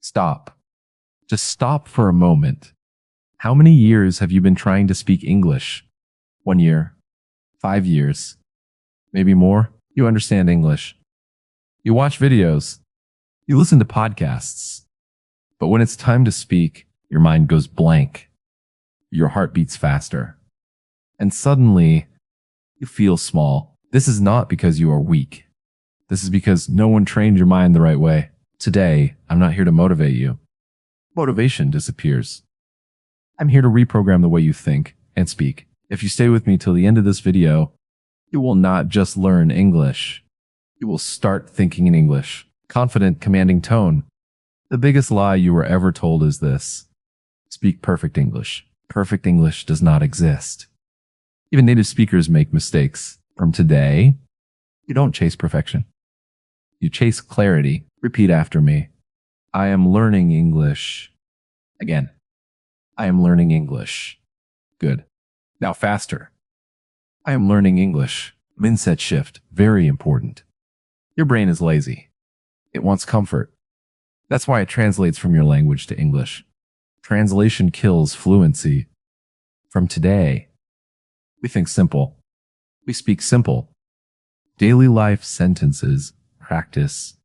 Stop. Just stop for a moment. How many years have you been trying to speak English? 1 year? 5 years? Maybe more? You understand English. You watch videos. You listen to podcasts. But when it's time to speak, your mind goes blank. Your heart beats faster. And suddenly, you feel small. This is not because you are weak. This is because no one trained your mind the right way. Today, I'm not here to motivate you. Motivation disappears. I'm here to reprogram the way you think and speak. If you stay with me till the end of this video, you will not just learn English. You will start thinking in English. Confident, commanding tone. The biggest lie you were ever told is this. Speak perfect English. Perfect English does not exist. Even native speakers make mistakes. From today, you don't chase perfection. You chase clarity. Repeat after me. I am learning English. Again. I am learning English. Good. Now faster. I am learning English. Mindset shift. Very important. Your brain is lazy. It wants comfort. That's why it translates from your language to English. Translation kills fluency. From today, we think simple. We speak simple. Daily life sentences. Practice.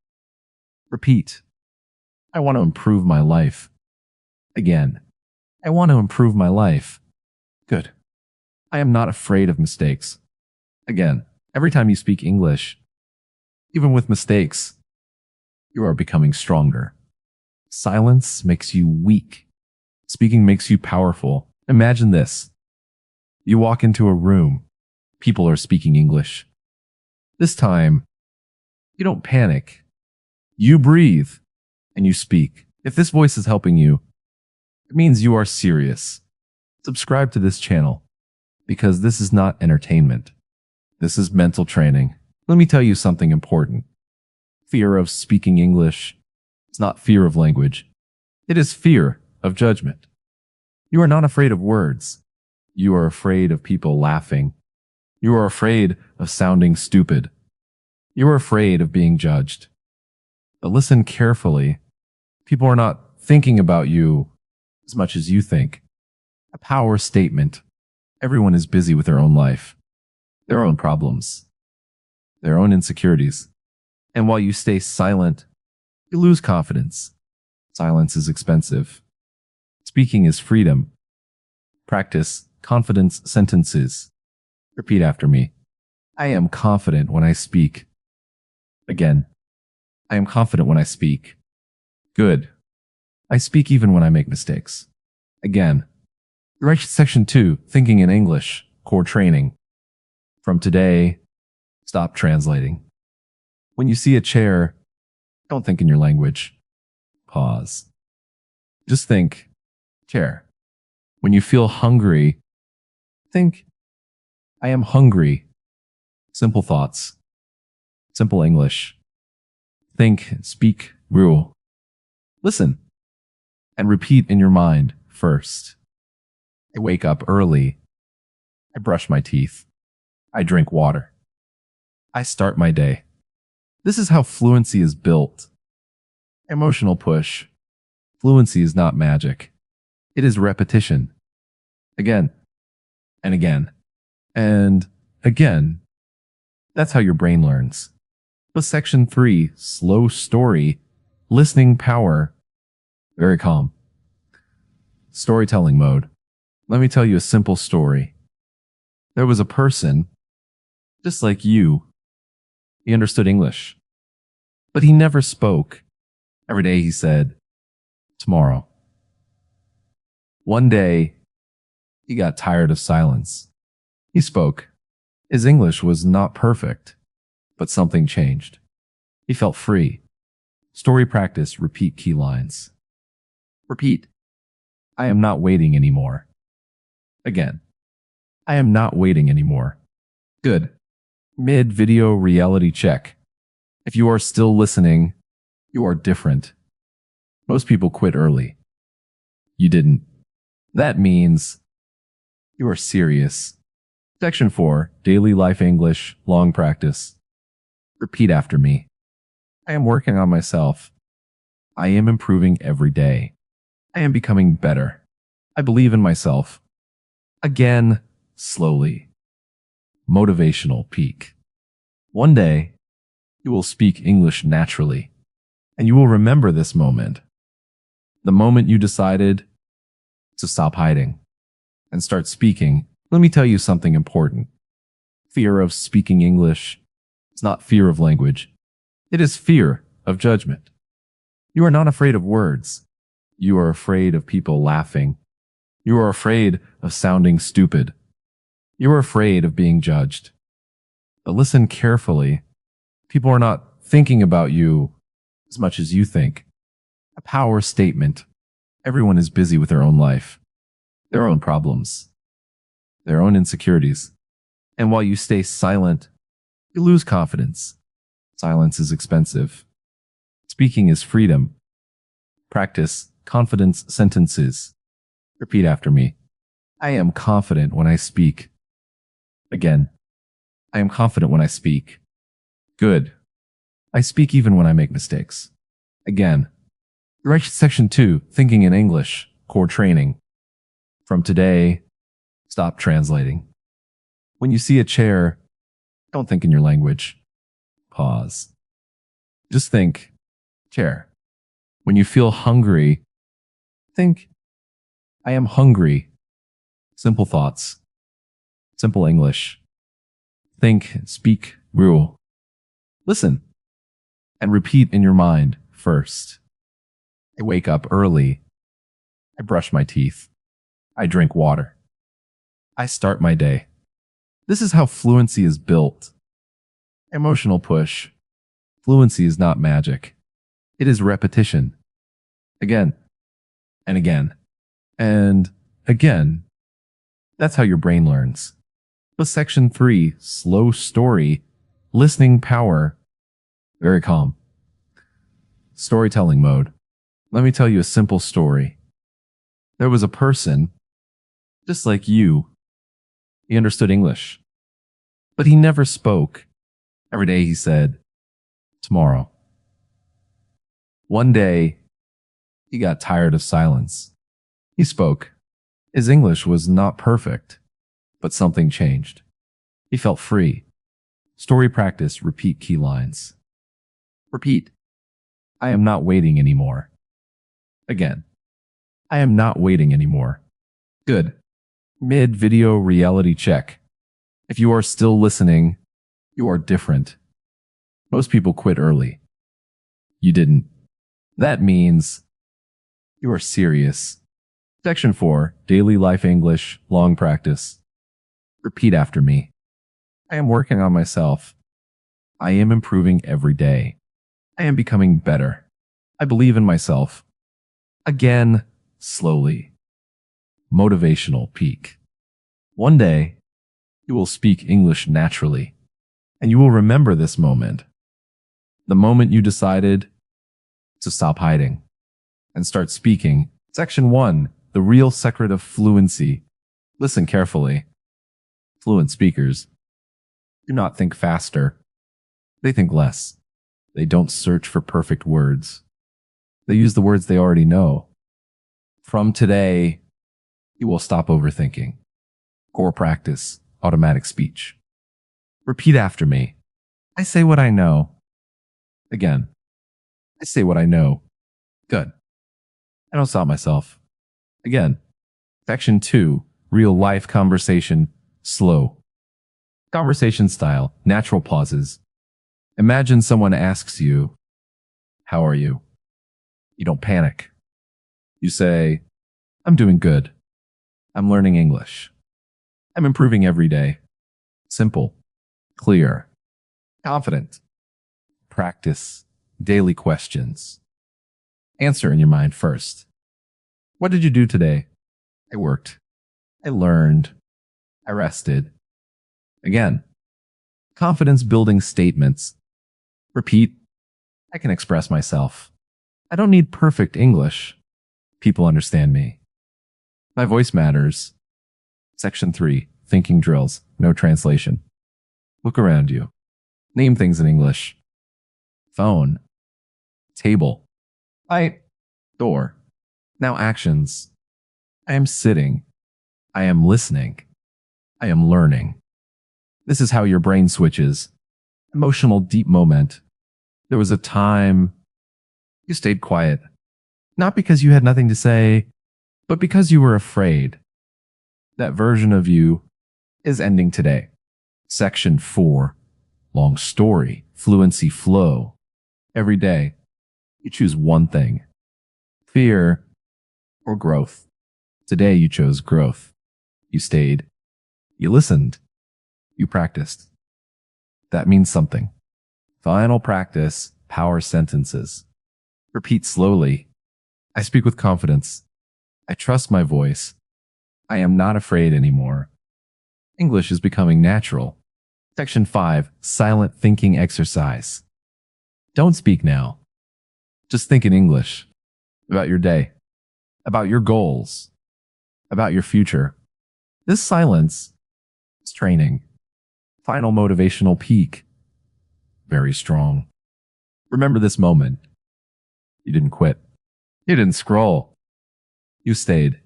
Repeat. I want to improve my life. Again. I want to improve my life. Good. I am not afraid of mistakes. Again, every time you speak English, even with mistakes, you are becoming stronger. Silence makes you weak. Speaking makes you powerful. Imagine this. You walk into a room. People are speaking English. This time, you don't panic. You breathe and you speak. If this voice is helping you, it means you are serious. Subscribe to this channel because this is not entertainment. This is mental training. Let me tell you something important. Fear of speaking English is not fear of language. It is fear of judgment. You are not afraid of words. You are afraid of people laughing. You are afraid of sounding stupid. You are afraid of being judged. But listen carefully. People are not thinking about you as much as you think. A power statement. Everyone is busy with their own life, their own problems, their own insecurities. And while you stay silent, you lose confidence. Silence is expensive. Speaking is freedom. Practice confidence sentences. Repeat after me. I am confident when I speak. Again. I am confident when I speak. Good. I speak even when I make mistakes. Again. Right, section 2, thinking in English, core training. From today, stop translating. When you see a chair, don't think in your language. Pause. Just think, chair. When you feel hungry, think, I am hungry. Simple thoughts. Simple English. Think, speak, rule. Listen, and repeat in your mind first. I wake up early. I brush my teeth. I drink water. I start my day. This is how fluency is built. Emotional push. Fluency is not magic. It is repetition. Again, and again, and again. That's how your brain learns. But section 3, slow story, listening power, very calm. Storytelling mode. Let me tell you a simple story. There was a person, just like you. He understood English, but he never spoke. Every day he said, tomorrow. One day, he got tired of silence. He spoke. His English was not perfect, but something changed. He felt free. Story practice, repeat key lines. Repeat. I am not waiting anymore. Again. I am not waiting anymore. Good. Mid-video reality check. If you are still listening, you are different. Most people quit early. You didn't. That means you are serious. Section 4, Daily Life English, Long Practice. Repeat after me. I am working on myself. I am improving every day. I am becoming better. I believe in myself. Again, slowly. Motivational peak. One day, you will speak English naturally, and you will remember this moment. The moment you decided to stop hiding and start speaking. Let me tell you something important. Fear of speaking English is not fear of language. It is fear of judgment. You are not afraid of words. You are afraid of people laughing. You are afraid of sounding stupid. You are afraid of being judged. But listen carefully. People are not thinking about you as much as you think. A power statement. Everyone is busy with their own life, their own problems, their own insecurities. And while you stay silent, you lose confidence. Silence is expensive. Speaking is freedom. Practice confidence sentences. Repeat after me. I am confident when I speak. Again. I am confident when I speak. Good. I speak even when I make mistakes. Again. Right, section 2, thinking in English, core training. From today, stop translating. When you see a chair, don't think in your language. Pause. Just think, chair. When you feel hungry, think, I am hungry. Simple thoughts. Simple English. Think, speak, rule. Listen, and repeat in your mind first. I wake up early. I brush my teeth. I drink water. I start my day. This is how fluency is built. Emotional push. Fluency is not magic. It is repetition. Again, and again, and again. That's how your brain learns. But section 3, slow story, listening power, very calm. Storytelling mode. Let me tell you a simple story. There was a person, just like you. He understood English, but he never spoke. Every day he said, tomorrow. One day, he got tired of silence. He spoke. His English was not perfect, but something changed. He felt free. Story practice, repeat key lines. Repeat. I am not waiting anymore. Again. I am not waiting anymore. Good. Mid-video reality check. If you are still listening, you are different. Most people quit early. You didn't. That means you are serious. Section 4, Daily Life English, Long Practice. Repeat after me. I am working on myself. I am improving every day. I am becoming better. I believe in myself. Again, slowly. Motivational peak. One day, you will speak English naturally, and you will remember this moment. The moment you decided to stop hiding and start speaking. Section 1, the real secret of fluency. Listen carefully. Fluent speakers do not think faster. They think less. They don't search for perfect words. They use the words they already know. From today, you will stop overthinking. Core practice, automatic speech. Repeat after me. I say what I know. Again. I say what I know. Good. I don't stop myself. Again. Section 2, real life conversation, slow. Conversation style, natural pauses. Imagine someone asks you, how are you? You don't panic. You say, I'm doing good. I'm learning English. I'm improving every day. Simple, clear, confident. Practice daily questions. Answer in your mind first. What did you do today? I worked. I learned. I rested. Again, confidence building statements. Repeat. I can express myself. I don't need perfect English. People understand me. My voice matters. Section 3, thinking drills, no translation. Look around you. Name things in English. Phone. Table. I, door. Now actions. I am sitting. I am listening. I am learning. This is how your brain switches. Emotional deep moment. There was a time you stayed quiet. Not because you had nothing to say, but because you were afraid. That version of you is ending today. Section 4. Long story. Fluency flow. Every day, you choose one thing. Fear or growth. Today you chose growth. You stayed. You listened. You practiced. That means something. Final practice, power sentences. Repeat slowly. I speak with confidence. I trust my voice. I am not afraid anymore. English is becoming natural. Section 5, silent thinking exercise. Don't speak now. Just think in English. About your day. About your goals. About your future. This silence is training. Final motivational peak. Very strong. Remember this moment. You didn't quit. You didn't scroll. You stayed.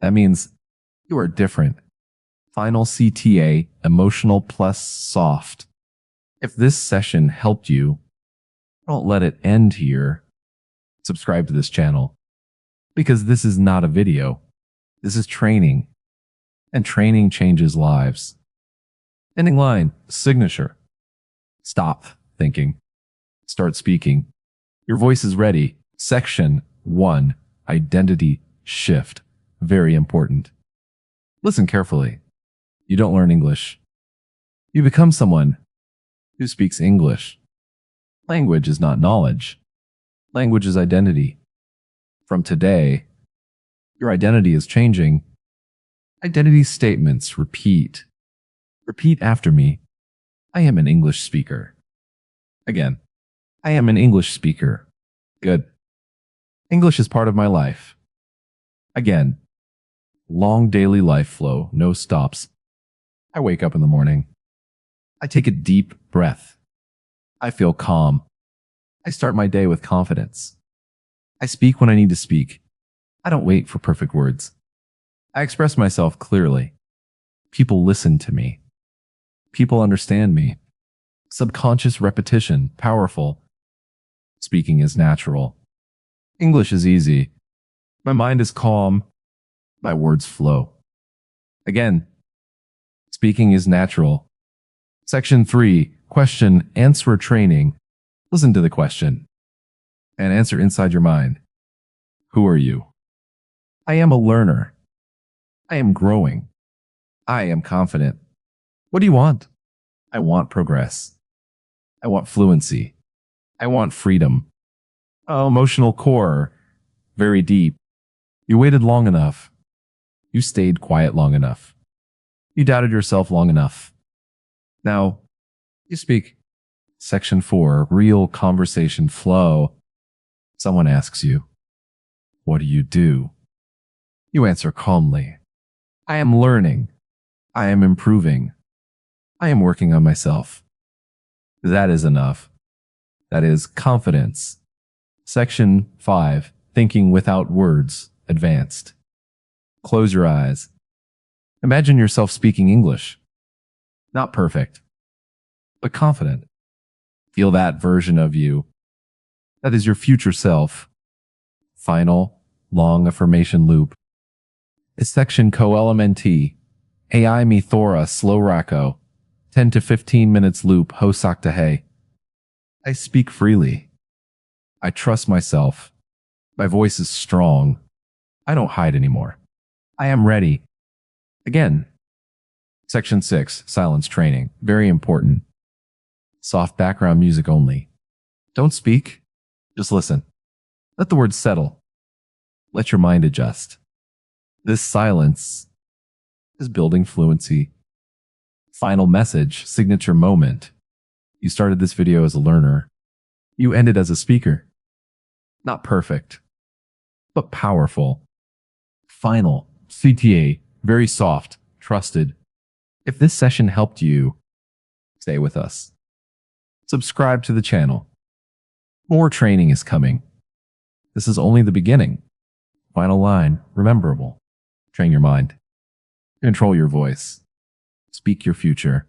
That means you are different. Final CTA, emotional plus soft. If this session helped you, don't let it end here. Subscribe to this channel. Because this is not a video. This is training. And training changes lives. Ending line, signature. Stop thinking. Start speaking. Your voice is ready. Section 1, identity shift. Very important. Listen carefully. You don't learn English. You become someone who speaks English. Language is not knowledge. Language is identity. From today, your identity is changing. Identity statements repeat. Repeat after me. I am an English speaker. Again, I am an English speaker. Good. English is part of my life. Again, long daily life flow, no stops. I wake up in the morning. I take a deep breath. I feel calm. I start my day with confidence. I speak when I need to speak. I don't wait for perfect words. I express myself clearly. People listen to me. People understand me. Subconscious repetition, powerful. Speaking is natural. English is easy. My mind is calm. My words flow. Again, speaking is natural. Section 3, question, answer training. Listen to the question and answer inside your mind. Who are you? I am a learner. I am growing. I am confident. What do you want? I want progress. I want fluency. I want freedom. Oh, emotional core. Very deep. You waited long enough. You stayed quiet long enough. You doubted yourself long enough. Now, you speak. Section 4, real conversation flow. Someone asks you, what do you do? You answer calmly. I am learning. I am improving. I am working on myself. That is enough. That is confidence. Section 5, thinking without words, advanced. Close your eyes. Imagine yourself speaking English. Not perfect, but confident. Feel that version of you. That is your future self. Final, long affirmation loop. Is section co-elementi. AI mi thora slow rako. 10 to 15 minutes loop ho saktahe. I speak freely. I trust myself. My voice is strong. I don't hide anymore. I am ready. Again. Section 6, silence training. Very important. Soft background music only. Don't speak. Just listen. Let the words settle. Let your mind adjust. This silence is building fluency. Final message, signature moment. You started this video as a learner. You ended as a speaker. Not perfect, but powerful. Final, CTA, very soft, trusted. If this session helped you, stay with us. Subscribe to the channel. More training is coming. This is only the beginning. Final line, rememberable. Train your mind. Control your voice. Speak your future.